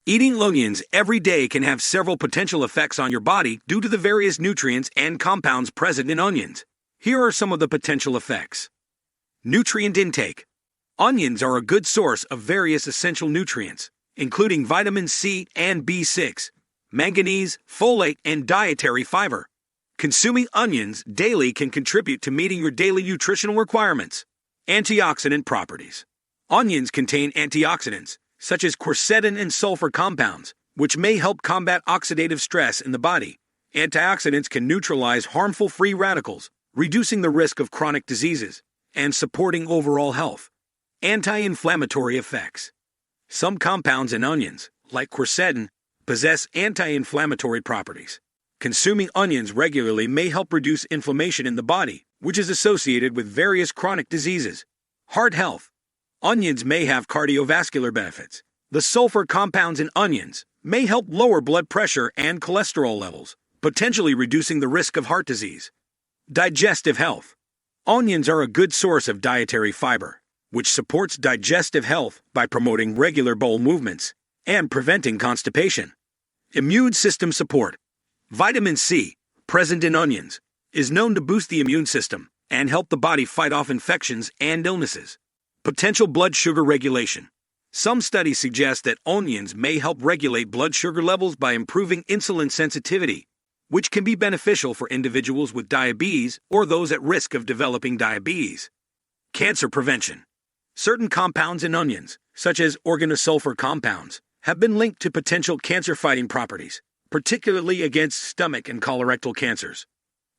Eating onions every day can have several potential effects on your body due to the various nutrients and compounds present in onions. Here are some of the potential effects. Nutrient intake. Onions are a good source of various essential nutrients, including vitamin C and B6, manganese, folate, and dietary fiber. Consuming onions daily can contribute to meeting your daily nutritional requirements. Antioxidant properties. Onions contain antioxidants, such as quercetin and sulfur compounds, which may help combat oxidative stress in the body. Antioxidants can neutralize harmful free radicals, reducing the risk of chronic diseases, and supporting overall health. Anti-inflammatory effects. Some compounds in onions, like quercetin, possess anti-inflammatory properties. Consuming onions regularly may help reduce inflammation in the body, which is associated with various chronic diseases. Heart health. Onions may have cardiovascular benefits. The sulfur compounds in onions may help lower blood pressure and cholesterol levels, potentially reducing the risk of heart disease. Digestive health. Onions are a good source of dietary fiber, which supports digestive health by promoting regular bowel movements and preventing constipation. Immune system support. Vitamin C, present in onions, is known to boost the immune system and help the body fight off infections and illnesses. Potential blood sugar regulation. Some studies suggest that onions may help regulate blood sugar levels by improving insulin sensitivity, which can be beneficial for individuals with diabetes or those at risk of developing diabetes. Cancer prevention. Certain compounds in onions, such as organosulfur compounds, have been linked to potential cancer-fighting properties, particularly against stomach and colorectal cancers.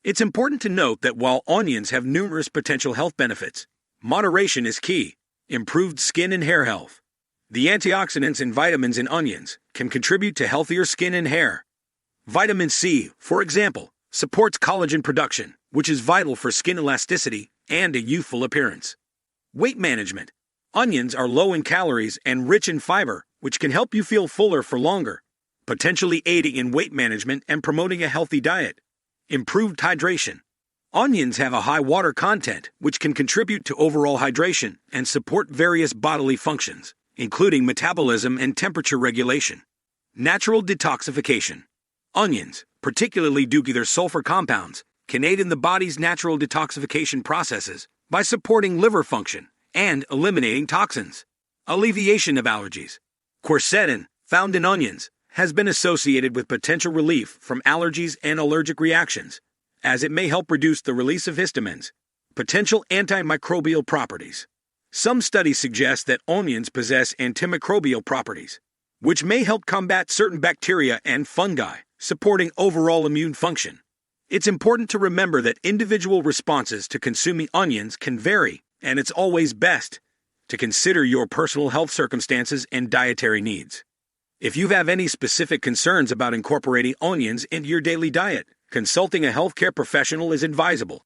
It's important to note that while onions have numerous potential health benefits, moderation is key. Improved skin and hair health. The antioxidants and vitamins in onions can contribute to healthier skin and hair. Vitamin C, for example, supports collagen production, which is vital for skin elasticity and a youthful appearance. Weight management. Onions are low in calories and rich in fiber, which can help you feel fuller for longer, potentially aiding in weight management and promoting a healthy diet. Improved hydration. Onions have a high water content, which can contribute to overall hydration and support various bodily functions, including metabolism and temperature regulation. Natural detoxification. Onions, particularly due to their sulfur compounds, can aid in the body's natural detoxification processes by supporting liver function and eliminating toxins. Alleviation of allergies. Quercetin, found in onions, has been associated with potential relief from allergies and allergic reactions, as it may help reduce the release of histamines. Potential antimicrobial properties. Some studies suggest that onions possess antimicrobial properties, which may help combat certain bacteria and fungi, supporting overall immune function. It's important to remember that individual responses to consuming onions can vary, and it's always best to consider your personal health circumstances and dietary needs. If you have any specific concerns about incorporating onions into your daily diet, consulting a healthcare professional is advisable.